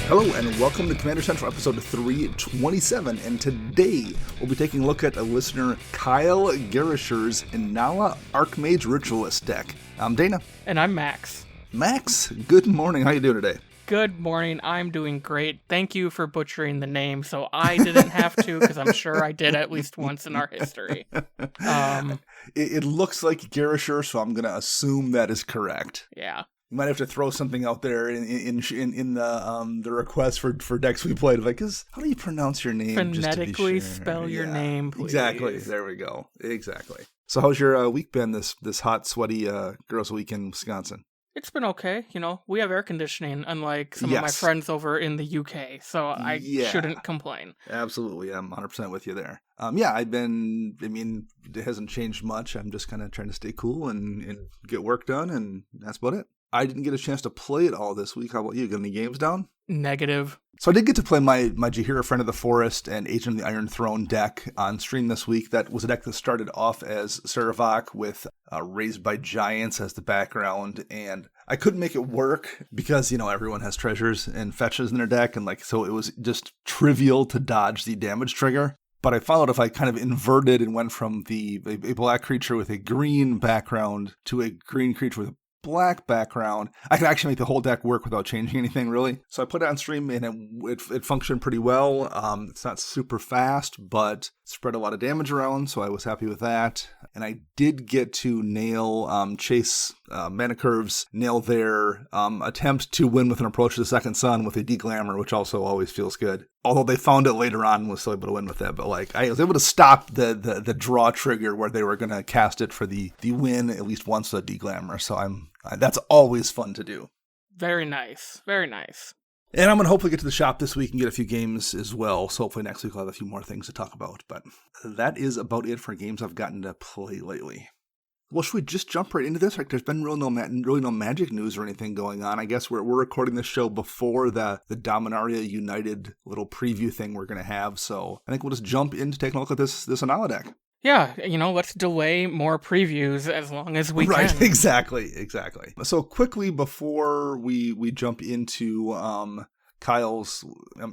Hello and welcome to Commander Central episode 327, and today we'll be taking a look at a listener Kyle Gerischer's Inalla Archmage Ritualist deck. I'm Dana. And I'm Max. Max, good morning. How you doing today? Good morning. I'm doing great. Thank you for butchering the name, so I didn't have to, because I'm sure I did at least once in our history. It looks like Gerischer, so I'm going to assume that is correct. Yeah. You might have to throw something out there in the request for decks we played. Like, how do you pronounce your name? Phonetically just to be sure? spell your name, please. Exactly. There we go. Exactly. So how's your week been this hot, sweaty girls' week in Wisconsin? It's been okay. You know, we have air conditioning, unlike some of my friends over in the UK, so I shouldn't complain. Absolutely. I'm 100% with you there. It hasn't changed much. I'm just kind of trying to stay cool and get work done, and that's about it. I didn't get a chance to play it all this week. How about you? Got any games down? Negative. So I did get to play my Jaheira Friend of the Forest and Agent of the Iron Throne deck on stream this week. That was a deck that started off as Saravak with Raised by Giants as the background, and I couldn't make it work because, everyone has treasures and fetches in their deck, and so it was just trivial to dodge the damage trigger. But I found out if I kind of inverted and went from a black creature with a green background to a green creature with a black background, I could actually make the whole deck work without changing anything, really. So I put it on stream, and it functioned pretty well. It's not super fast, but spread a lot of damage around, so I was happy with that. And I did get to nail Chase Mana Curve's nail their attempt to win with an Approach to the Second Sun with a Deglamor, which also always feels good. Although they found it later on and was still able to win with that. But I was able to stop the draw trigger where they were going to cast it for the win at least once with a Deglamor. So that's always fun to do. Very nice. Very nice. And I'm going to hopefully get to the shop this week and get a few games as well. So hopefully next week I'll have a few more things to talk about. But that is about it for games I've gotten to play lately. Well, should we just jump right into this? There's been really no Magic news or anything going on. I guess we're recording this show before the Dominaria United little preview thing we're going to have. So I think we'll just jump into taking a look at this Inalla deck. Yeah, let's delay more previews as long as we can. Right, exactly. So quickly before we jump into Kyle's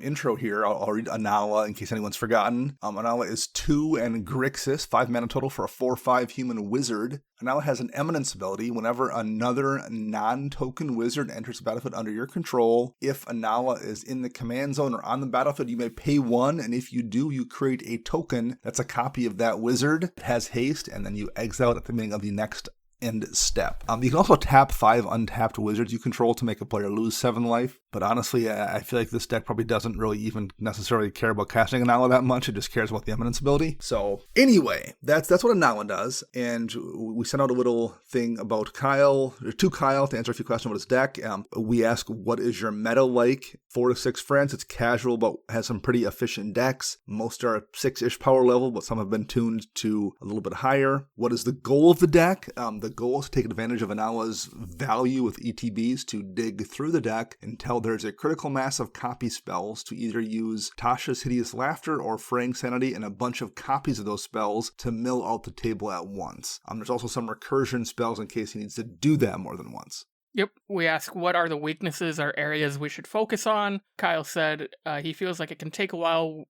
intro here, I'll read Inalla in case anyone's forgotten. Inalla is 2 and Grixis, 5 mana total for a 4/5 human wizard. Inalla has an Eminence ability. Whenever another non-token wizard enters the battlefield under your control, if Inalla is in the command zone or on the battlefield, you may pay 1, and if you do, you create a token that's a copy of that wizard. It has haste, and then you exile it at the beginning of the next end step. You can also tap 5 untapped wizards you control to make a player lose 7 life. But honestly, I feel like this deck probably doesn't really even necessarily care about casting Inalla that much. It just cares about the Eminence ability. So anyway, that's what Inalla does. And we sent out a little thing about Kyle, to Kyle, to answer a few questions about his deck. We ask, what is your meta like? 4 to 6 friends. It's casual, but has some pretty efficient decks. Most are 6-ish power level, but some have been tuned to a little bit higher. What is the goal of the deck? The goal is to take advantage of Inalla's value with ETBs to dig through the deck until there's a critical mass of copy spells to either use Tasha's Hideous Laughter or Fraying Sanity and a bunch of copies of those spells to mill out the table at once. There's also some recursion spells in case he needs to do that more than once. Yep, we ask what are the weaknesses or areas we should focus on. Kyle said he feels like it can take a while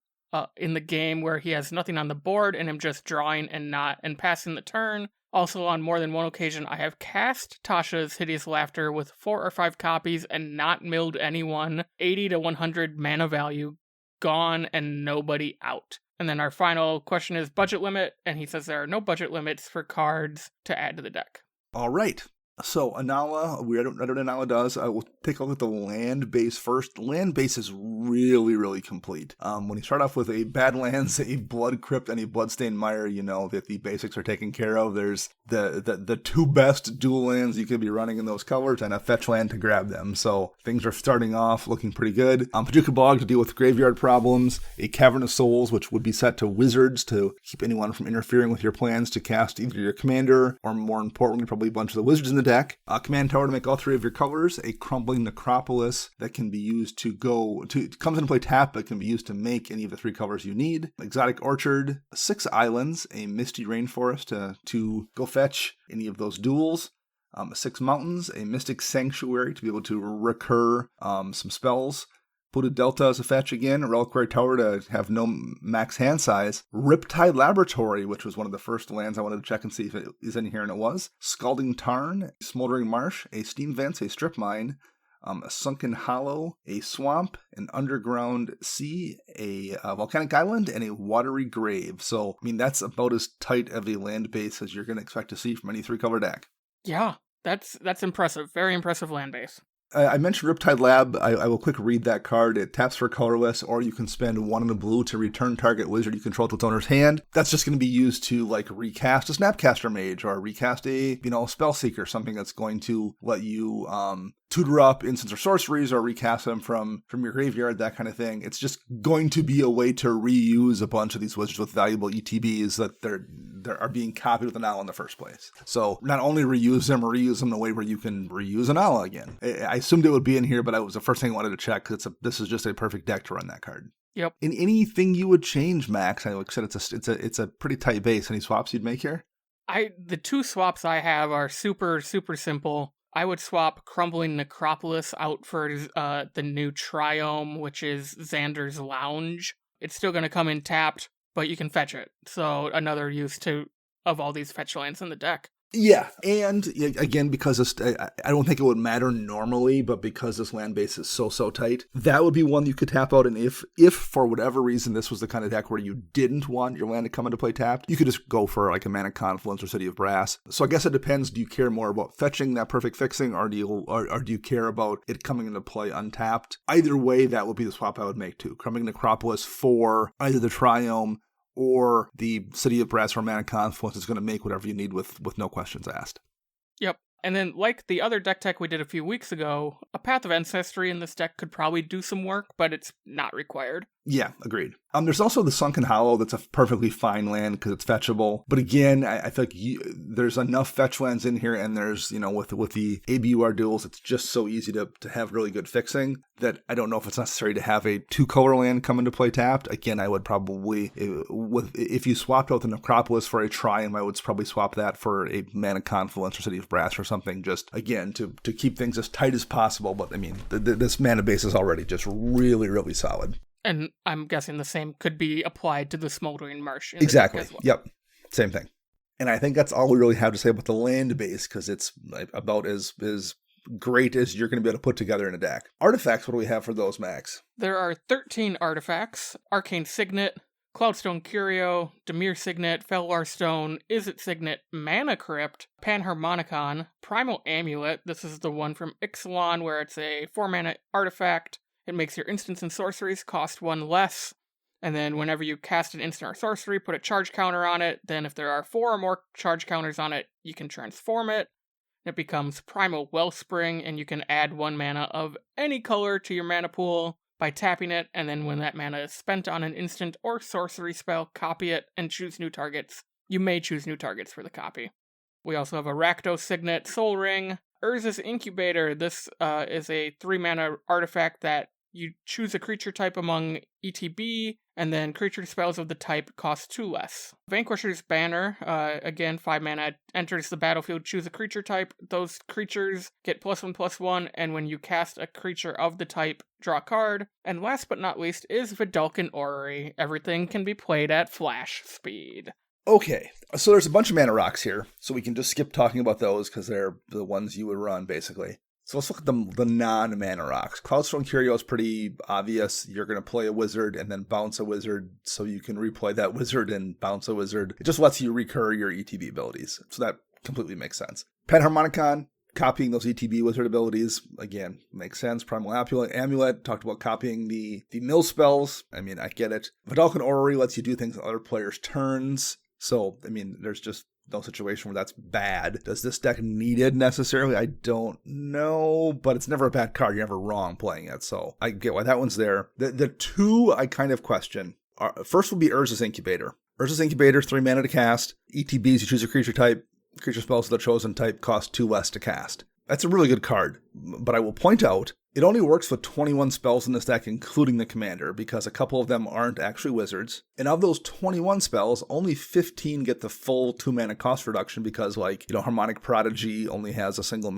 in the game where he has nothing on the board and him just drawing and passing the turn. Also, on more than one occasion, I have cast Tasha's Hideous Laughter with 4 or 5 copies and not milled anyone. 80 to 100 mana value, gone and nobody out. And then our final question is budget limit, and he says there are no budget limits for cards to add to the deck. All right. So Inalla, we read what Inalla does. I will take a look at the land base first. Land base is really, really complete. When you start off with a Badlands, a Blood Crypt, and a Bloodstained Mire, you know that the basics are taken care of. There's the 2 best dual lands you could be running in those colors and a fetch land to grab them. So things are starting off looking pretty good. Paducah Bog to deal with graveyard problems. A Cavern of Souls, which would be set to wizards to keep anyone from interfering with your plans to cast either your commander or, more importantly, probably a bunch of the wizards in the deck. A command tower to make all 3 of your colors. A Crumbling Necropolis that can be used it comes into play tap, but can be used to make any of the 3 colors you need. Exotic Orchard. 6 islands. A Misty Rainforest to go fetch any of those duels. 6 mountains. A Mystic Sanctuary to be able to recur some spells. Put a Delta as a fetch again, a Reliquary Tower to have no max hand size. Riptide Laboratory, which was one of the first lands I wanted to check and see if it is in here, and it was. Scalding Tarn, Smoldering Marsh, a Steam Vents, a Strip Mine, a Sunken Hollow, a Swamp, an Underground Sea, a Volcanic Island, and a Watery Grave. So, I mean, that's about as tight of a land base as you're going to expect to see from any 3-color deck. Yeah, that's impressive. Very impressive land base. I mentioned Riptide Lab. I will quick read that card. It taps for colorless, or you can spend 1 in a blue to return target wizard you control to its owner's hand. That's just going to be used to like recast a Snapcaster Mage or recast a Spellseeker, something that's going to let you tutor up instants or sorceries or recast them from your graveyard, that kind of thing. It's just going to be a way to reuse a bunch of these wizards with valuable ETBs that are being copied with Inalla in the first place. So not only reuse them in a way where you can reuse Inalla again. I assumed it would be in here, but it was the first thing I wanted to check because this is just a perfect deck to run that card. Yep. In anything you would change, Max? I like said it's a pretty tight base. Any swaps you'd make here? The 2 swaps I have are super, super simple. I would swap Crumbling Necropolis out for the new Triome, which is Xander's Lounge. It's still going to come in tapped, but you can fetch it. So another use of all these fetch lands in the deck. Yeah, and again, because I don't think it would matter normally, but because this land base is so tight, that would be one you could tap out. And if for whatever reason this was the kind of deck where you didn't want your land to come into play tapped, you could just go for like a Mana Confluence or City of Brass. So I guess it depends. Do you care more about fetching that perfect fixing, or do you care about it coming into play untapped? Either way, that would be the swap I would make too. Crumbling Necropolis for either the Triome or the City of Brass or Mana Confluence is going to make whatever you need with no questions asked. Yep. And then, like the other deck tech we did a few weeks ago, a Path of Ancestry in this deck could probably do some work, but it's not required. Yeah, agreed. There's also the Sunken Hollow that's a perfectly fine land because it's fetchable. But again, I feel like there's enough fetch lands in here, and there's, with the ABUR duels, it's just so easy to have really good fixing that I don't know if it's necessary to have a 2-color land come into play tapped. Again, I would probably, if you swapped out the Necropolis for a Triumph, I would probably swap that for a Mana Confluence or City of Brass or something, just, again, to keep things as tight as possible. But, I mean, this mana base is already just really, really solid. And I'm guessing the same could be applied to the Smoldering Marsh. Exactly. As well. Yep. Same thing. And I think that's all we really have to say about the land base, because it's about as great as you're going to be able to put together in a deck. Artifacts, what do we have for those, Max? There are 13 artifacts: Arcane Signet, Cloudstone Curio, Dimir Signet, Felwar Stone, Izzet Signet, Mana Crypt, Panharmonicon, Primal Amulet. This is the one from Ixalan where it's a 4-mana artifact. It makes your instants and sorceries cost 1 less. And then whenever you cast an instant or sorcery, put a charge counter on it. Then if there are 4 or more charge counters on it, you can transform it. It becomes Primal Wellspring, and you can add 1 mana of any color to your mana pool by tapping it. And then when that mana is spent on an instant or sorcery spell, copy it and choose new targets. You may choose new targets for the copy. We also have a Rakdos Signet, Soul Ring, Urza's Incubator. This is a 3-mana artifact that you choose a creature type among ETB, and then creature spells of the type cost 2 less. Vanquishers Banner, again, 5 mana, enters the battlefield, choose a creature type. Those creatures get +1/+1, and when you cast a creature of the type, draw a card. And last but not least is Vidalcan Orrery. Everything can be played at flash speed. Okay, so there's a bunch of Mana Rocks here, so we can just skip talking about those because they're the ones you would run, basically. So let's look at the non-Mana Rocks. Cloudstone Curio is pretty obvious. You're going to play a wizard and then bounce a wizard, so you can replay that wizard and bounce a wizard. It just lets you recur your ETB abilities, so that completely makes sense. Panharmonicon, copying those ETB wizard abilities, again, makes sense. Primal Amulet, talked about copying the mill spells. I mean, I get it. Vidalcan Orrery lets you do things on other players' turns. So, I mean, there's just no situation where that's bad. Does this deck need it necessarily? I don't know, but it's never a bad card. You're never wrong playing it, so I get why that one's there. The 2 I kind of question. First would be Urza's Incubator. Urza's Incubator, 3 mana to cast. ETBs, you choose a creature type. Creature spells of the chosen type cost 2 less to cast. That's a really good card, but I will point out It only works with 21 spells in this deck, including the commander, because a couple of them aren't actually wizards. And of those 21 spells, only 15 get the full 2 mana cost reduction because, Harmonic Prodigy only has a single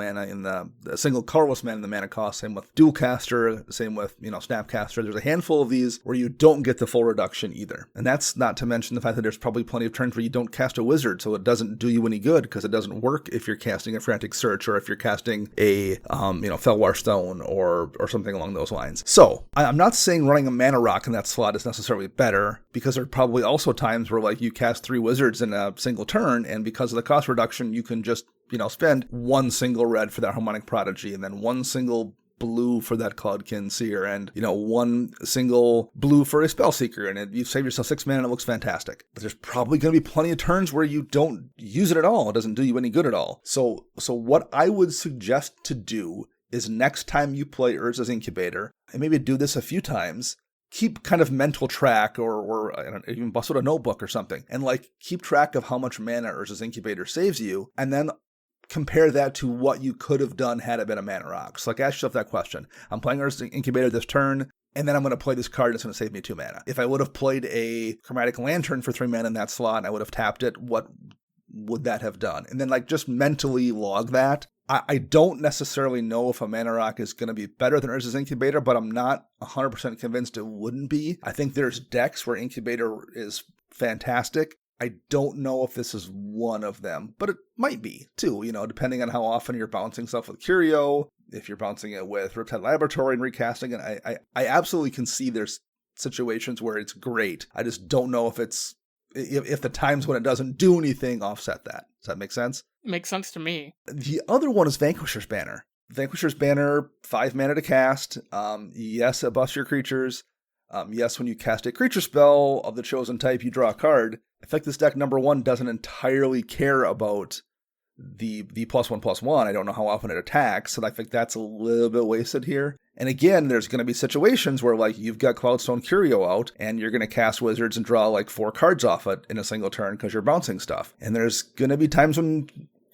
colorless mana in the mana cost. Same with Dualcaster, same with, Snapcaster. There's a handful of these where you don't get the full reduction either. And that's not to mention the fact that there's probably plenty of turns where you don't cast a wizard, so it doesn't do you any good because it doesn't work if you're casting a Frantic Search or if you're casting a, Felwar Stone or something along those lines. So I'm not saying running a Mana Rock in that slot is necessarily better, because there are probably also times where you cast 3 wizards in a single turn, and because of the cost reduction, you can just, spend 1 single red for that Harmonic Prodigy, and then 1 single blue for that Cloudkin Seer, and 1 single blue for a Spellseeker, and you save yourself 6 mana and it looks fantastic. But there's probably going to be plenty of turns where you don't use it at all. It doesn't do you any good at all. So what I would suggest to do is next time you play Urza's Incubator, and maybe do this a few times, keep kind of mental track or even bust out a notebook or something, and keep track of how much mana Urza's Incubator saves you, and then compare that to what you could have done had it been a Mana Rock. So ask yourself that question. I'm playing Urza's Incubator this turn, and then I'm going to play this card that's going to save me 2 mana. If I would have played a Chromatic Lantern for 3 mana in that slot, and I would have tapped it, what would that have done? And then just mentally log that. I don't necessarily know if a Mana Rock is going to be better than Urza's Incubator, but I'm not 100% convinced it wouldn't be. I think there's decks where Incubator is fantastic. I don't know if this is one of them, but it might be too, depending on how often you're bouncing stuff with Curio, if you're bouncing it with Riptide Laboratory and recasting it. I absolutely can see there's situations where it's great. I just don't know if the times when it doesn't do anything offset that. Does that make sense? Makes sense to me. The other one is Vanquishers Banner. Vanquishers Banner, 5 mana to cast. Yes, it buffs your creatures. Yes, when you cast a creature spell of the chosen type, you draw a card. In fact, this deck, number 1, doesn't entirely care about the +1/+1. I don't know how often it attacks, so I think that's a little bit wasted here. And again, there's going to be situations where you've got Cloudstone Curio out, and you're going to cast wizards and draw 4 cards off it in a single turn because you're bouncing stuff. And there's going to be times when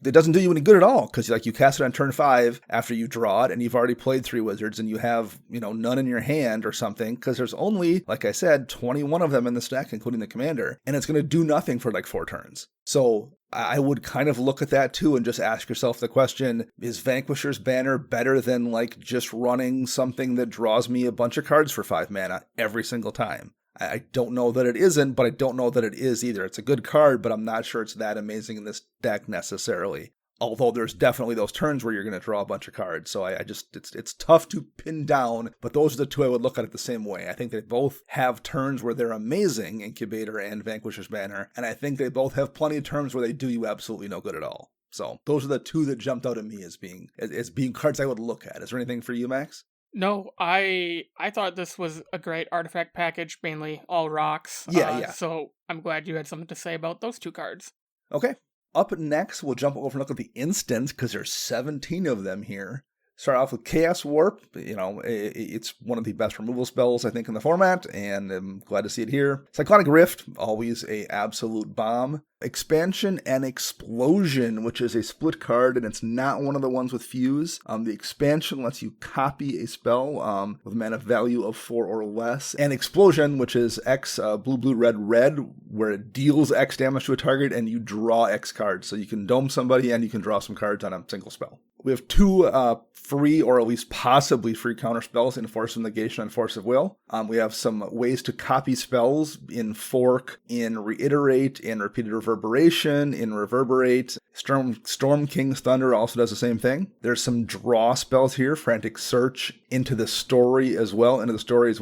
it doesn't do you any good at all, because you cast it on turn 5 after you draw it, and you've already played 3 wizards, and you have, none in your hand or something, because there's only, like I said, 21 of them in this deck, including the commander, and it's going to do nothing for 4 turns. So I would kind of look at that too and just ask yourself the question, is Vanquisher's Banner better than just running something that draws me a bunch of cards for 5 mana every single time? I don't know that it isn't, but I don't know that it is either. It's a good card, but I'm not sure it's that amazing in this deck necessarily. Although there's definitely those turns where you're going to draw a bunch of cards. So it's tough to pin down, but those are the 2 I would look at it the same way. I think they both have turns where they're amazing, Incubator and Vanquisher's Banner, and I think they both have plenty of turns where they do you absolutely no good at all. So those are the 2 that jumped out at me as being cards I would look at. Is there anything for you, Max? No, I thought this was a great artifact package, mainly all rocks. Yeah. So I'm glad you had something to say about those 2 cards. Okay. Up next, we'll jump over and look at the instants, because there's 17 of them here. Start off with Chaos Warp. It's one of the best removal spells, I think, in the format, and I'm glad to see it here. Cyclonic Rift, always a absolute bomb. Expansion and Explosion, which is a split card, and it's not one of the ones with Fuse. The expansion lets you copy a spell with mana value of 4 or less. And Explosion, which is X blue, red, where it deals X damage to a target, and you draw X cards. So you can dome somebody, and you can draw some cards on a single spell. We have 2 free, or at least possibly free, counter spells in Force of Negation and Force of Will. We have some ways to copy spells in Fork, in Reiterate, in Repeated Reverberation, in Reverberate. Storm King's Thunder also does the same thing. There's some draw spells here. Frantic Search, Into the Story as well. Into the Story is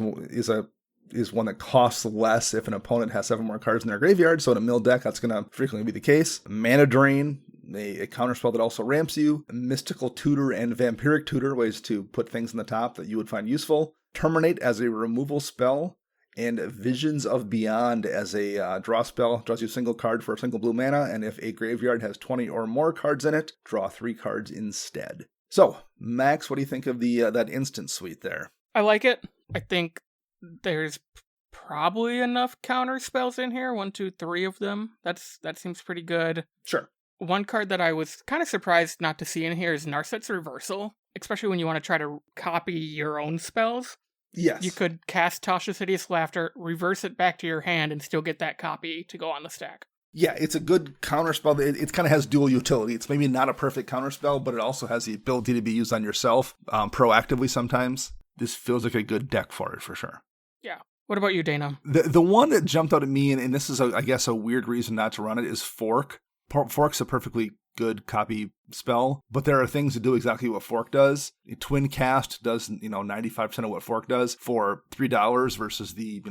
one that costs less if an opponent has 7 more cards in their graveyard. So in a mill deck, that's going to frequently be the case. Mana Drain, a counterspell that also ramps you. Mystical Tutor and Vampiric Tutor, ways to put things in the top that you would find useful. Terminate as a removal spell. And Visions of Beyond as a draw spell. Draws you a single card for a single blue mana, and if a graveyard has 20 or more cards in it, draw 3 cards instead. So, Max, what do you think of that instant suite there? I like it. I think there's probably enough counter spells in here. 1, 2, 3 of them. That seems pretty good. Sure. One card that I was kind of surprised not to see in here is Narset's Reversal, especially when you want to try to copy your own spells. Yes. You could cast Tasha's Hideous Laughter, reverse it back to your hand, and still get that copy to go on the stack. Yeah, it's a good counterspell. It kind of has dual utility. It's maybe not a perfect counterspell, but it also has the ability to be used on yourself proactively sometimes. This feels like a good deck for it, for sure. Yeah. What about you, Dana? The one that jumped out at me, and this is, I guess, a weird reason not to run it, is Fork. Fork's a perfectly good copy spell, but there are things that do exactly what Fork does. Twin Cast does, 95% of what Fork does for $3 versus the,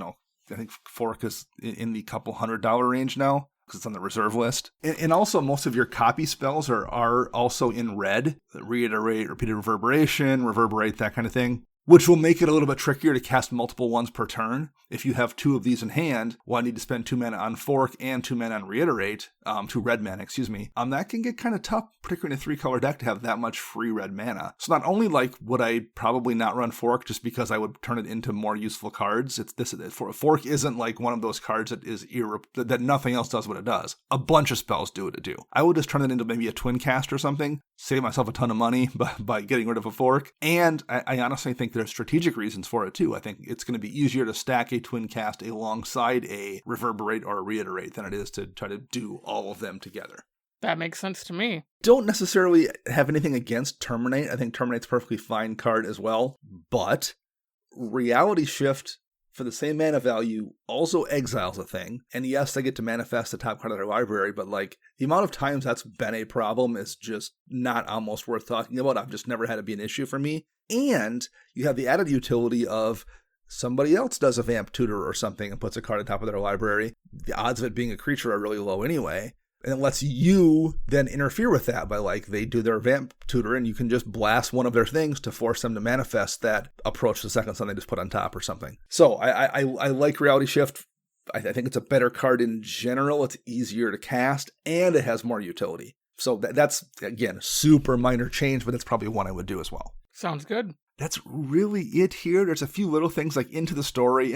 I think Fork is in the couple $100 range now, because it's on the reserve list. And also, most of your copy spells are also in red. Reiterate, Repeated Reverberation, Reverberate, that kind of thing, which will make it a little bit trickier to cast multiple ones per turn. If you have 2 of these in hand, I need to spend 2 mana on Fork and 2 mana on Reiterate, 2 red mana, that can get kind of tough, particularly in a 3-color deck, to have that much free red mana. So not only would I probably not run Fork just because I would turn it into more useful cards, Fork isn't like one of those cards that is that nothing else does what it does. A bunch of spells do what it do. I would just turn it into maybe a Twin Cast or something, save myself a ton of money by getting rid of a Fork, and I honestly think there's strategic reasons for it too. I think it's going to be easier to stack a Twin Cast alongside a Reverberate or a Reiterate than it is to try to do all of them together. That makes sense to me. Don't necessarily have anything against Terminate. I think Terminate's a perfectly fine card as well, but Reality Shift for the same mana value also exiles a thing. And yes, they get to manifest the top card of their library, but the amount of times that's been a problem is just not almost worth talking about. I've just never had it be an issue for me. And you have the added utility of somebody else does a Vamp Tutor or something and puts a card on top of their library. The odds of it being a creature are really low anyway. And it lets you then interfere with that by they do their Vamp Tutor and you can just blast one of their things to force them to manifest that approach the second sun they just put on top or something. So I like Reality Shift. I think it's a better card in general. It's easier to cast and it has more utility. So that's, again, super minor change, but that's probably one I would do as well. Sounds good. That's really it here. There's a few little things like Into the Story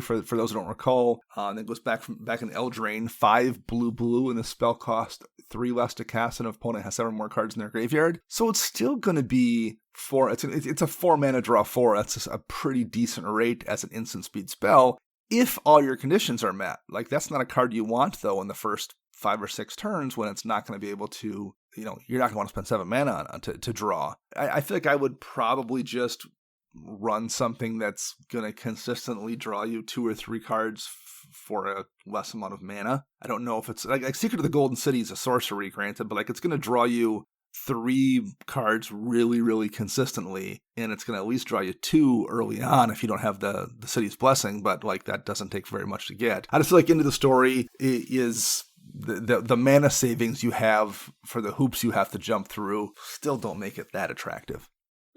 for those who don't recall. And it goes back in Eldraine, 5 blue, and the spell cost 3 less to cast, and an opponent has 7 more cards in their graveyard. So it's still going to be 4. It's a 4 mana draw 4. That's a pretty decent rate as an instant speed spell if all your conditions are met. That's not a card you want though in the first 5 or 6 turns when it's not going to be able to, you're not going to want to spend 7 mana on to draw. I feel like I would probably just run something that's going to consistently draw you 2 or 3 cards for a less amount of mana. I don't know if it's like Secret of the Golden City is a sorcery, granted, but it's going to draw you 3 cards really, really consistently, and it's going to at least draw you 2 early on if you don't have the City's Blessing, but that doesn't take very much to get. I just feel like Into the Story is the mana savings you have for the hoops you have to jump through still don't make it that attractive.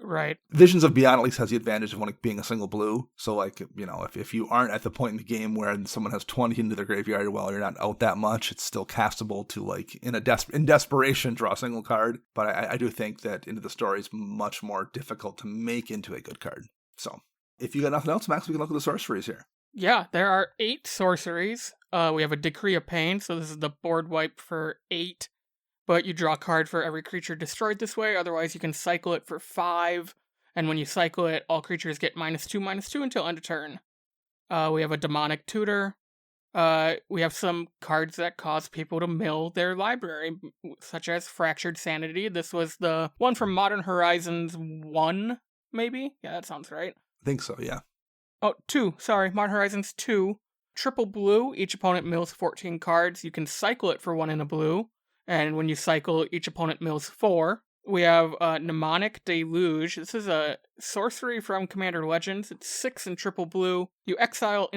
Right. Visions of Beyond at least has the advantage of being a single blue. So if you aren't at the point in the game where someone has 20 into their graveyard, well, you're not out that much. It's still castable to in desperation draw a single card. But I do think that Into the Story is much more difficult to make into a good card. So if you got nothing else, Max, we can look at the sorceries here. Yeah, there are 8 sorceries. We have a Decree of Pain, so this is the board wipe for 8. But you draw a card for every creature destroyed this way, otherwise you can cycle it for 5. And when you cycle it, all creatures get -2/-2 until end of turn. We have a Demonic Tutor. We have some cards that cause people to mill their library, such as Fractured Sanity. This was the one from Modern Horizons 1, maybe? Yeah, that sounds right. I think so, yeah. Oh, 2. Sorry, Modern Horizons 2. Triple blue, each opponent mills 14 cards. You can cycle it for 1 in a blue. And when you cycle, each opponent mills 4. We have Mnemonic Deluge. This is a sorcery from Commander Legends. It's 6 in triple blue. You exile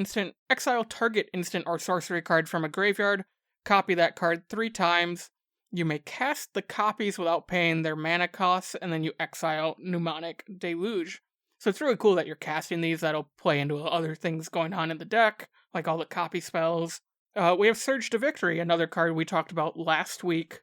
target instant or sorcery card from a graveyard. Copy that card 3 times. You may cast the copies without paying their mana costs, and then you exile Mnemonic Deluge. So it's really cool that you're casting these. That'll play into other things going on in the deck, like all the copy spells. We have Surge to Victory, another card we talked about last week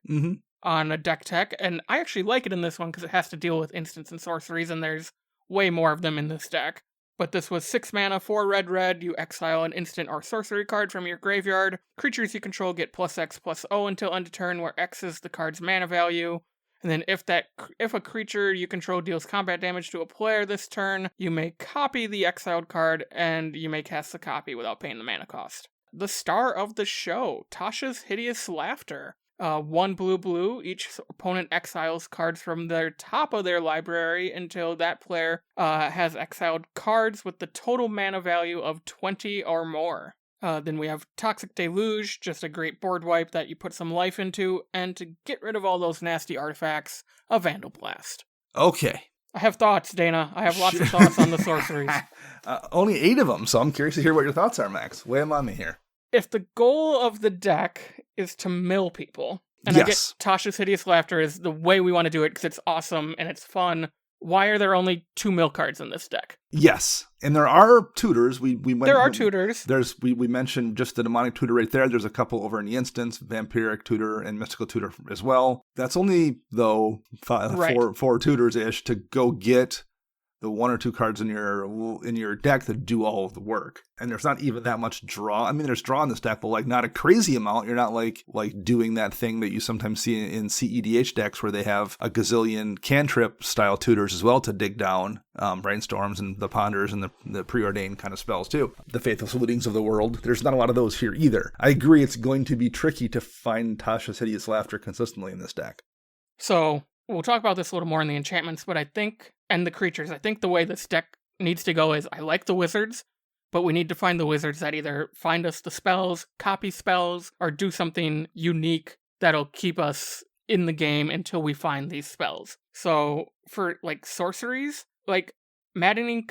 on a deck tech, and I actually like it in this one because it has to deal with instants and sorceries, and there's way more of them in this deck. But this was 6 mana, 4 red, you exile an instant or sorcery card from your graveyard. Creatures you control get +X/+O until end of turn, where X is the card's mana value. And then if a creature you control deals combat damage to a player this turn, you may copy the exiled card, and you may cast the copy without paying the mana cost. The star of the show, Tasha's Hideous Laughter. 1 blue, each opponent exiles cards from their top of their library until that player has exiled cards with the total mana value of 20 or more. Then we have Toxic Deluge, just a great board wipe that you put some life into, and to get rid of all those nasty artifacts, a Vandal Blast. Okay. I have thoughts, Dana. I have lots of thoughts on the sorceries. Only 8 of them, so I'm curious to hear what your thoughts are, Max. Lay them on me here. If the goal of the deck is to mill people, and I get Tasha's Hideous Laughter is the way we want to do it because it's awesome and it's fun, why are there only 2 mill cards in this deck? Yes, and there are tutors. There are tutors. We mentioned just the demonic tutor right there. There's a couple over in the instance, vampiric tutor and mystical tutor as well. That's only, though, 4 tutors-ish to go get the 1 or 2 cards in your deck that do all of the work. And there's not even that much draw. I mean, there's draw in this deck, but like not a crazy amount. You're not like doing that thing that you sometimes see in CEDH decks where they have a gazillion cantrip style tutors as well to dig down brainstorms and the ponders and the preordained kind of spells too. The faithful salutings of the world. There's not a lot of those here either. I agree it's going to be tricky to find Tasha's Hideous Laughter consistently in this deck. So we'll talk about this a little more in the enchantments, but I think, and the creatures, I think the way this deck needs to go is I like the wizards, but we need to find the wizards that either find us the spells, copy spells, or do something unique that'll keep us in the game until we find these spells. So for like sorceries, like Maddening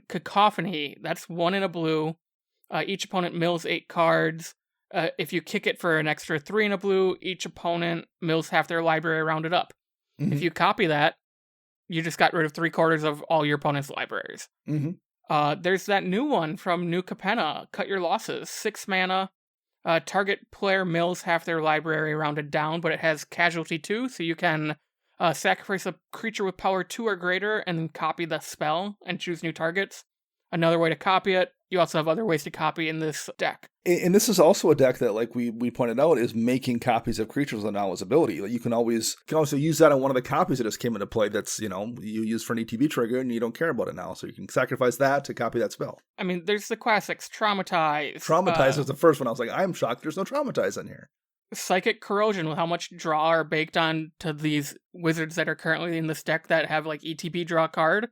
Cacophony, that's 1 in a blue. Each opponent mills 8 cards. If you kick it for an extra 3 in a blue, each opponent mills half their library rounded up. Mm-hmm. If you copy that, you just got rid of 3/4 of all your opponent's libraries. Mm-hmm. There's that new one from New Capenna, Cut Your Losses. 6 mana. Target player mills half their library rounded down, but it has casualty 2, so you can sacrifice a creature with power 2 or greater and then copy the spell and choose new targets. Another way to copy it. You also have other ways to copy in this deck. And this is also a deck that, like we pointed out, is making copies of creatures with Innalla's ability. Like you can also use that on one of the copies that just came into play that's, you use for an ETB trigger and you don't care about it now. So you can sacrifice that to copy that spell. I mean, there's the classics. Traumatize. Traumatize was the first one. I was like, I'm shocked there's no Traumatize in here. Psychic Corrosion, with how much draw are baked on to these wizards that are currently in this deck that have like ETB draw card.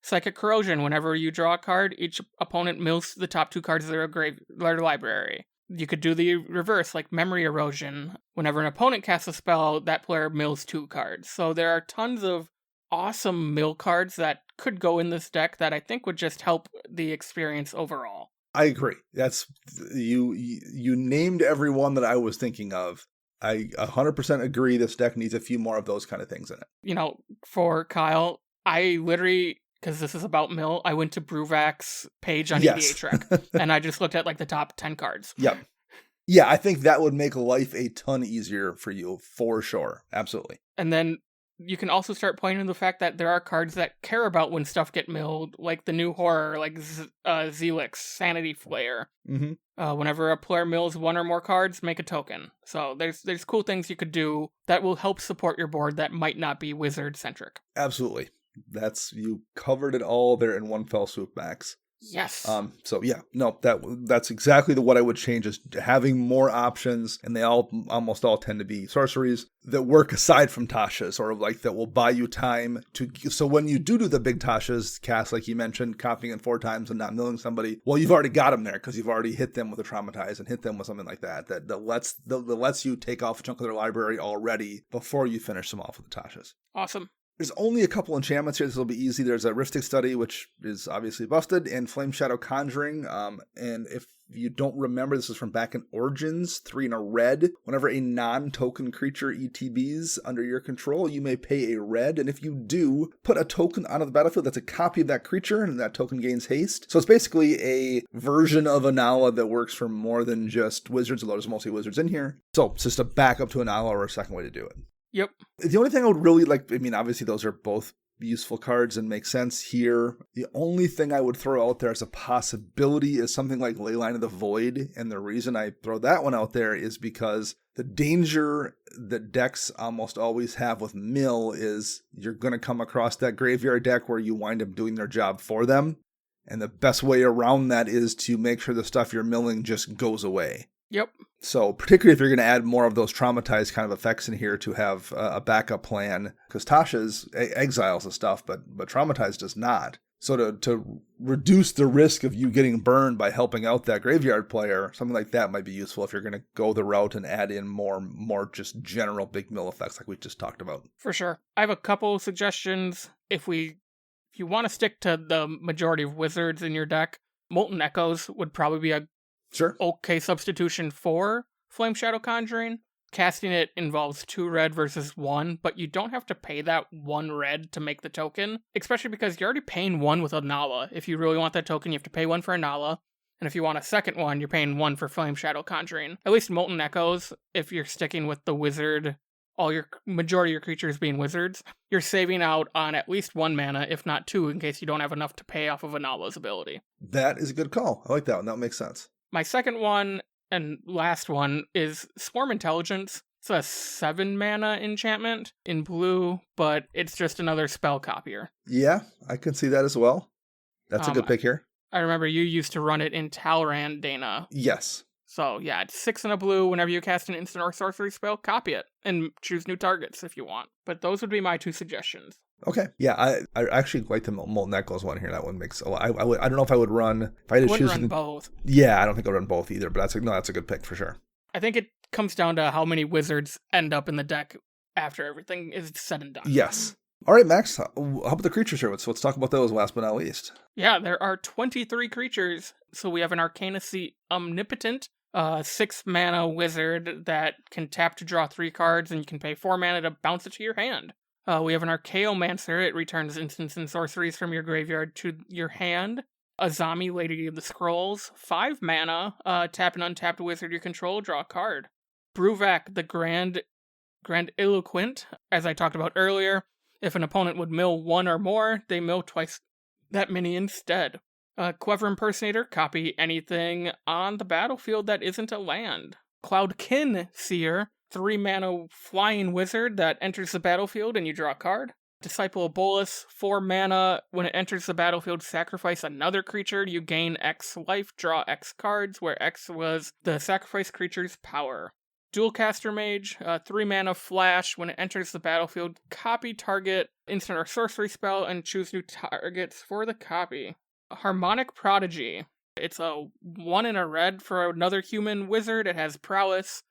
Psychic Corrosion, whenever you draw a card, each opponent mills the top 2 cards of their library. You could do the reverse, like Memory Erosion. Whenever an opponent casts a spell, that player mills 2 cards. So there are tons of awesome mill cards that could go in this deck that I think would just help the experience overall. I agree. That's you named every one that I was thinking of. I 100% agree this deck needs a few more of those kind of things in it. For Kyle, I literally, because this is about mill, I went to Bruvac's page on EDH Rec, and I just looked at like the top 10 cards. Yep. Yeah, I think that would make life a ton easier for you, for sure. Absolutely. And then you can also start pointing to the fact that there are cards that care about when stuff get milled, like the new horror, like Zelix, Sanity Flare. Mm-hmm. Whenever a player mills 1 or more cards, make a token. So there's cool things you could do that will help support your board that might not be wizard-centric. Absolutely. You covered it all there in one fell swoop, Max. Yes. So yeah, no, that's exactly what I would change, is having more options, and they almost all tend to be sorceries that work aside from Tasha's, or like that will buy you time so when you do the big Tasha's cast, like you mentioned, copying it 4 times and not milling somebody, well, you've already got them there because you've already hit them with a Traumatize and hit them with something like that lets you take off a chunk of their library already before you finish them off with the Tasha's. Awesome. There's only a couple enchantments here. This will be easy. There's a Riptide Study, which is obviously busted, and Flame Shadow Conjuring. And if you don't remember, this is from back in Origins, 3 in a red. Whenever a non-token creature ETBs under your control, you may pay a red. And if you do, put a token onto the battlefield that's a copy of that creature, and that token gains haste. So it's basically a version of Inalla that works for more than just wizards, although there's mostly wizards in here. So it's just a backup to Inalla, or a second way to do it. Yep. The only thing I would really like, I mean, obviously those are both useful cards and make sense here. The only thing I would throw out there as a possibility is something like Leyline of the Void, and the reason I throw that one out there is because the danger that decks almost always have with mill is you're going to come across that graveyard deck where you wind up doing their job for them, and the best way around that is to make sure the stuff you're milling just goes away. Yep. So particularly if you're going to add more of those traumatized kind of effects in here to have a backup plan, because Tasha's exiles the stuff, but traumatized does not. So to reduce the risk of you getting burned by helping out that graveyard player, something like that might be useful if you're going to go the route and add in more just general big mill effects like we just talked about. For sure. I have a couple suggestions. If you want to stick to the majority of wizards in your deck, Molten Echoes would probably be a okay substitution for Flame Shadow Conjuring. Casting it involves 2 red versus 1, but you don't have to pay that 1 red to make the token, especially because you're already paying 1 with Inalla. If you really want that token, you have to pay 1 for Inalla, and if you want a second one, you're paying 1 for Flame Shadow Conjuring. At least Molten Echoes, if you're sticking with the wizard, all your majority of your creatures being wizards, you're saving out on at least 1 mana, if not 2, in case you don't have enough to pay off of Inalla's ability. That is a good call. I like that one. That makes sense. My second one and last one is Swarm Intelligence. It's a 7 mana enchantment in blue, but it's just another spell copier. Yeah, I can see that as well. That's a good pick here. I remember you used to run it in Talrand, Dana. Yes. So yeah, it's 6 and a blue. Whenever you cast an instant or sorcery spell, copy it and choose new targets if you want. But those would be my 2 suggestions. Okay. Yeah, I actually like the Molten Echoes one here. That one makes a lot. I don't know if I would run if I had to choose. Run both. Yeah, I don't think I'd run both either. But that's a good pick for sure. I think it comes down to how many wizards end up in the deck after everything is said and done. Yes. All right, Max. How about the creatures here? So let's talk about those last but not least. Yeah, there are 23 creatures. So we have an Arcanacy Omnipotent, 6 mana wizard that can tap to draw 3 cards, and you can pay 4 mana to bounce it to your hand. We have an Archaeomancer. It returns instants and sorceries from your graveyard to your hand. Azami, Lady of the Scrolls, 5 mana. Tap an untapped wizard you control, draw a card. Bruvak, the Grandiloquent. As I talked about earlier, if an opponent would mill 1 or more, they mill twice that many instead. Clever Impersonator, copy anything on the battlefield that isn't a land. Cloudkin Seer, 3 mana flying wizard that enters the battlefield and you draw a card. Disciple of Bolas, 4 mana. When it enters the battlefield, sacrifice another creature. You gain X life, draw X cards, where X was the sacrifice creature's power. Dualcaster Mage, 3 mana flash. When it enters the battlefield, copy target instant or sorcery spell and choose new targets for the copy. Harmonic Prodigy. It's a 1 in a red for another human wizard. It has prowess.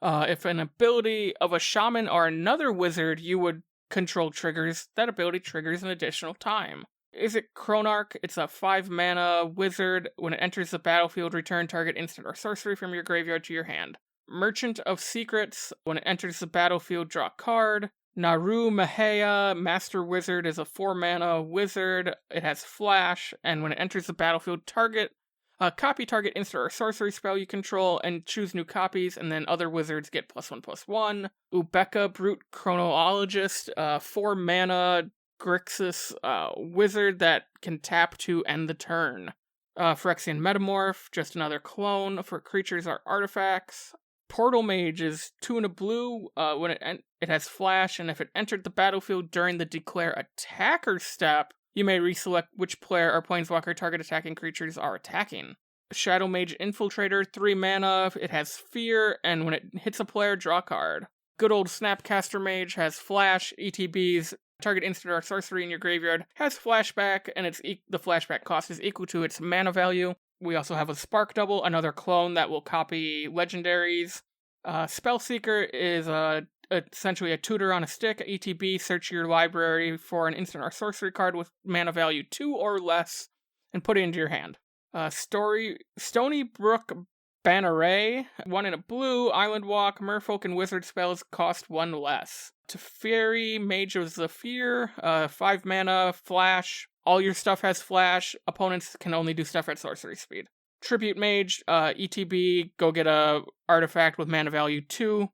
If an ability of a shaman or another wizard you would control triggers, that ability triggers an additional time. Is it Chronarch? It's a 5 mana wizard. When it enters the battlefield, return target instant or sorcery from your graveyard to your hand. Merchant of Secrets. When it enters the battlefield, draw a card. Naru Mahea, Master Wizard, is a 4 mana wizard. It has flash, and when it enters the battlefield, copy target instant or sorcery spell you control and choose new copies, and then other wizards get +1/+1. Ubeka, Brute Chronologist, 4 mana Grixis wizard that can tap to end the turn. Phyrexian Metamorph, just another clone for creatures or artifacts. Portal Mage is 2 and a blue. When it has flash, and if it entered the battlefield during the declare attacker step, you may reselect which player or planeswalker target attacking creatures are attacking. Shadow Mage Infiltrator, 3 mana. It has fear, and when it hits a player, draw a card. Good old Snapcaster Mage has flash. ETBs, target instant or sorcery in your graveyard has flashback, and the flashback cost is equal to its mana value. We also have a Spark Double, another clone that will copy legendaries. Spellseeker is essentially a tutor on a stick. ETB, search your library for an instant or sorcery card with mana value 2 or less, and put it into your hand. Stony Brook Banneret, 1 in a blue. Island Walk, Merfolk, and Wizard spells cost 1 less. Teferi, Mage of Zephyr, 5 mana, flash. All your stuff has flash. Opponents can only do stuff at sorcery speed. Tribute Mage, ETB, go get a artifact with mana value 2,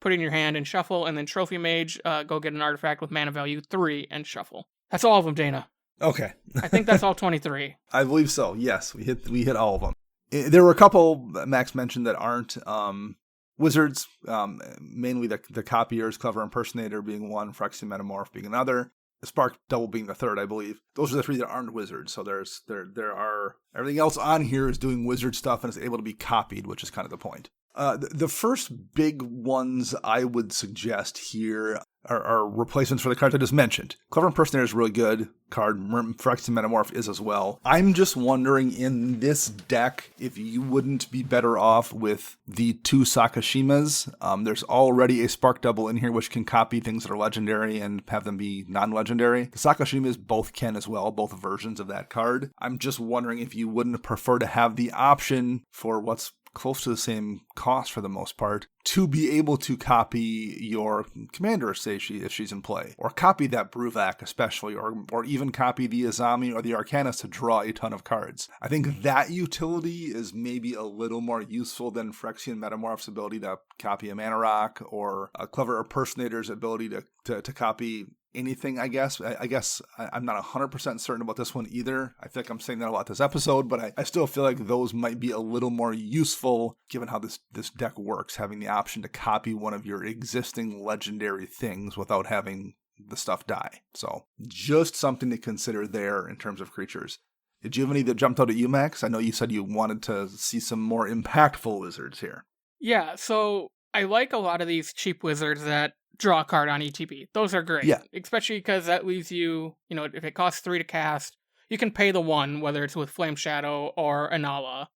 put it in your hand and shuffle. And then Trophy Mage, go get an artifact with mana value 3 and shuffle. That's all of them, Dana. Okay. I think that's all 23. I believe so. Yes, we hit all of them. There were a couple Max mentioned that aren't wizards, mainly the copiers, Clever Impersonator being one, Phyrexian Metamorph being another, Spark Double being the third, I believe. Those are the three that aren't wizards. So there are everything else on here is doing wizard stuff and is able to be copied, which is kind of the point. The first big ones I would suggest here are replacements for the cards I just mentioned. Clever Impersonator is a really good card. Phyrexian Metamorph is as well. I'm just wondering in this deck if you wouldn't be better off with the two Sakashimas. There's already a Spark Double in here which can copy things that are legendary and have them be non-legendary. The Sakashimas both can as well, both versions of that card. I'm just wondering if you wouldn't prefer to have the option for what's close to the same cost for the most part, to be able to copy your commander, say if she's in play, or copy that Bruvac especially, or even copy the Azami or the Arcanist to draw a ton of cards. I think that utility is maybe a little more useful than Phyrexian Metamorph's ability to copy a Mana Rock, or a Clever Impersonator's ability to copy anything, I guess. I'm not 100% certain about this one either. I feel like I'm saying that a lot this episode, but I still feel like those might be a little more useful given how this deck works, having the option to copy one of your existing legendary things without having the stuff die. So just something to consider there in terms of creatures. Did you have any that jumped out at you, Max? I know you said you wanted to see some more impactful wizards here. Yeah, so I like a lot of these cheap wizards that draw a card on ETB. Those are great. Yeah. Especially because that leaves you, if it costs 3 to cast, you can pay the 1, whether it's with Flame Shadow or Inalla,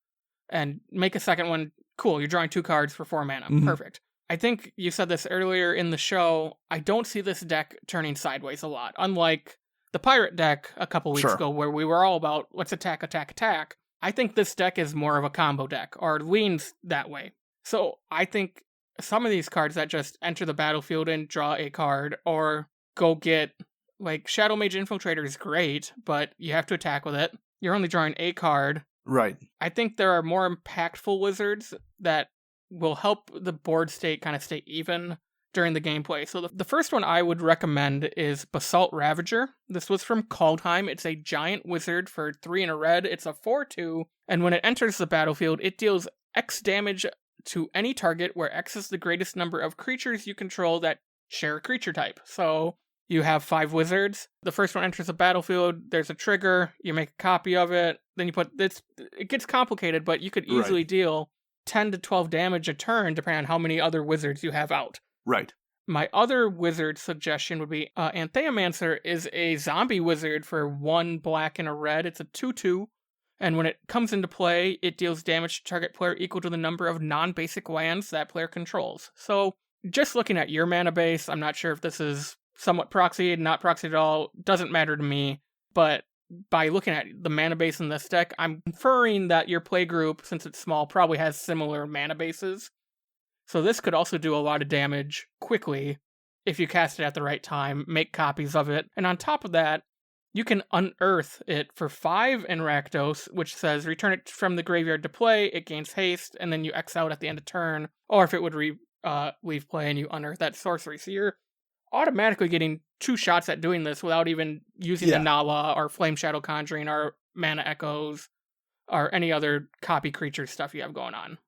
and make a second one. Cool, you're drawing 2 cards for 4 mana. Mm-hmm. Perfect. I think you said this earlier in the show, I don't see this deck turning sideways a lot. Unlike the Pirate deck a couple weeks ago, where we were all about, let's attack, attack, attack. I think this deck is more of a combo deck, or leans that way. So I think some of these cards that just enter the battlefield and draw a card, or go get, like, Shadow Mage Infiltrator is great, but you have to attack with it. You're only drawing a card. Right. I think there are more impactful wizards that will help the board state kind of stay even during the gameplay. So the first one I would recommend is Basalt Ravager. This was from Kaldheim. It's a giant wizard for 3 and a red. It's a 4/2, and when it enters the battlefield, it deals X damage to any target where X is the greatest number of creatures you control that share a creature type. So you have 5 wizards. The first one enters the battlefield. There's a trigger. You make a copy of it. Then you put this. It gets complicated, but you could easily deal 10 to 12 damage a turn, depending on how many other wizards you have out. Right. My other wizard suggestion would be Antheomancer is a zombie wizard for 1 black and a red. It's a 2/2. And when it comes into play, it deals damage to target player equal to the number of non-basic lands that player controls. So, just looking at your mana base, I'm not sure if this is somewhat proxied, not proxied at all, doesn't matter to me. But by looking at the mana base in this deck, I'm inferring that your play group, since it's small, probably has similar mana bases. So this could also do a lot of damage quickly if you cast it at the right time, make copies of it. And on top of that, you can unearth it for 5 in Rakdos, which says return it from the graveyard to play, it gains haste, and then you X out at the end of turn. Or if it would leave play and you unearth that sorcery. So you're automatically getting 2 shots at doing this without even using the Nala or Flame Shadow Conjuring or Mana Echoes or any other copy creature stuff you have going on.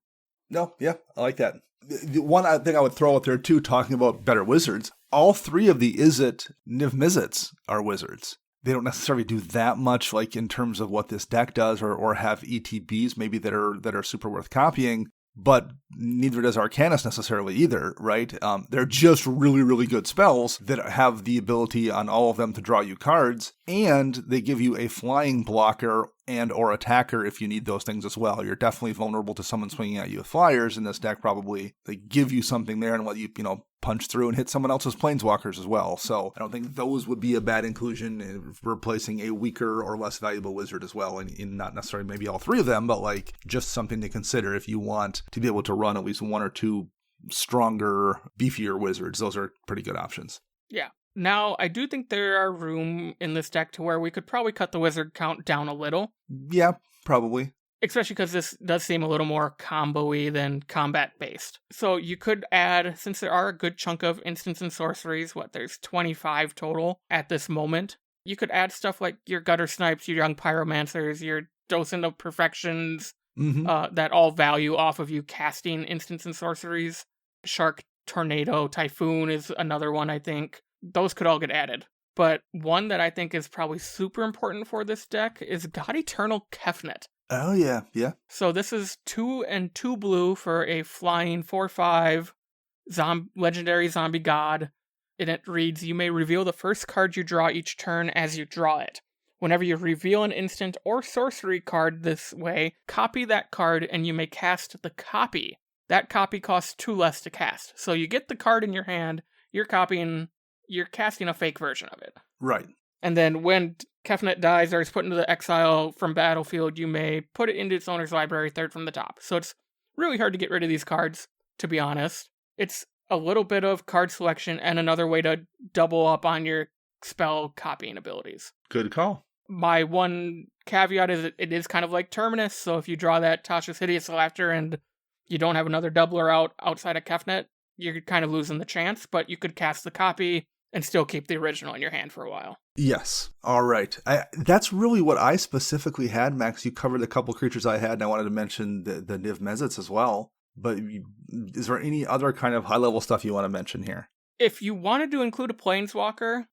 No, yeah, I like that. The one thing I would throw out there too, talking about better wizards, all 3 of the Izzet Niv-Mizzets are wizards. They don't necessarily do that much, like in terms of what this deck does, or have ETBs maybe that are super worth copying. But neither does Arcanist necessarily either, right? They're just really, really good spells that have the ability on all of them to draw you cards, and they give you a flying blocker and or attacker if you need those things as well. You're definitely vulnerable to someone swinging at you with flyers in this deck, probably. They give you something there and let you, punch through and hit someone else's planeswalkers as well. So I don't think those would be a bad inclusion in replacing a weaker or less valuable wizard as well. In not necessarily maybe all 3 of them, but like just something to consider if you want to be able to run at least 1 or 2 stronger, beefier wizards. Those are pretty good options. Yeah. Now, I do think there are room in this deck to where we could probably cut the wizard count down a little. Yeah, probably. Especially because this does seem a little more combo-y than combat-based. So you could add, since there are a good chunk of instants and sorceries, there's 25 total at this moment. You could add stuff like your Gutter Snipes, your Young Pyromancers, your Docent of Perfections, that all value off of you casting instants and sorceries. Shark, Tornado, Typhoon is another one, I think. Those could all get added. But one that I think is probably super important for this deck is God Eternal Kefnet. Oh, yeah, yeah. So this is 2 and 2 blue for a flying 4/5 legendary zombie god. And it reads, you may reveal the first card you draw each turn as you draw it. Whenever you reveal an instant or sorcery card this way, copy that card and you may cast the copy. That copy costs 2 less to cast. So you get the card in your hand, you're casting a fake version of it. Right. And then when Kefnet dies or is put into the exile from battlefield, you may put it into its owner's library, third from the top. So it's really hard to get rid of these cards, to be honest. It's a little bit of card selection and another way to double up on your spell copying abilities. Good call. My one caveat is it is kind of like Terminus, so if you draw that Tasha's Hideous Laughter and you don't have another doubler outside of Kefnet, you're kind of losing the chance, but you could cast the copy and still keep the original in your hand for a while. Yes. All right. That's really what I specifically had, Max. You covered a couple creatures I had, and I wanted to mention the Niv Mizzets as well. But is there any other kind of high-level stuff you want to mention here? If you wanted to include a Planeswalker,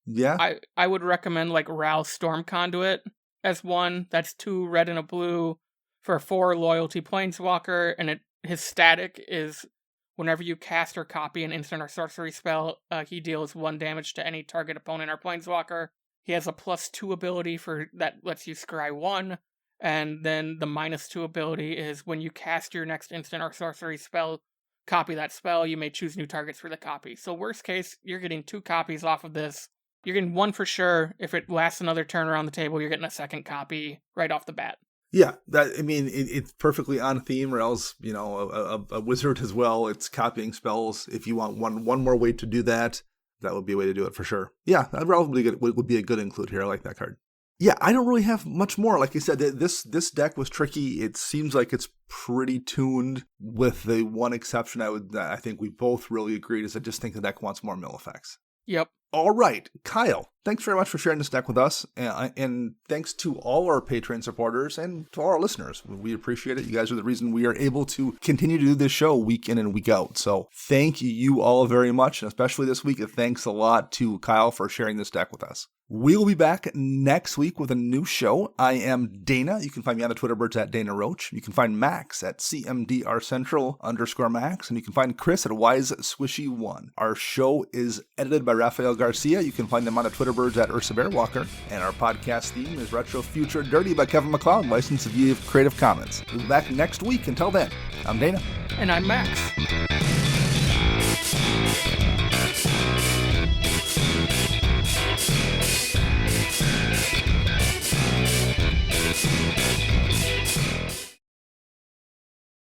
I would recommend like Ral Storm Conduit as one. That's 2 red and a blue for a 4 loyalty Planeswalker, and his static is whenever you cast or copy an instant or sorcery spell, he deals 1 damage to any target opponent or Planeswalker. He has a +2 ability that lets you scry 1. And then the -2 ability is when you cast your next instant or sorcery spell, copy that spell, you may choose new targets for the copy. So worst case, you're getting 2 copies off of this. You're getting 1 for sure. If it lasts another turn around the table, you're getting a 2nd copy right off the bat. Yeah, it's perfectly on theme. Ral's, a wizard as well. It's copying spells. If you want one more way to do that, that would be a way to do it for sure. Yeah, that Ral would be a good include here. I like that card. Yeah, I don't really have much more. Like you said, this deck was tricky. It seems like it's pretty tuned, with the one exception I think we both really agreed is I just think the deck wants more mill effects. Yep. All right, Kyle, thanks very much for sharing this deck with us, and thanks to all our Patreon supporters and to all our listeners. We appreciate it. You guys are the reason we are able to continue to do this show week in and week out. So thank you all very much, and especially this week, thanks a lot to Kyle for sharing this deck with us. We'll be back next week with a new show. I am Dana. You can find me on the Twitter birds at Dana Roach. You can find Max at CMDRCentral_Max. And you can find Chris at WiseSwishy1. Our show is edited by Rafael Garcia. You can find them on the Twitter birds at Ursa Bearwalker. And our podcast theme is Retro Future Dirty by Kevin MacLeod, licensed via Creative Commons. We'll be back next week. Until then, I'm Dana. And I'm Max.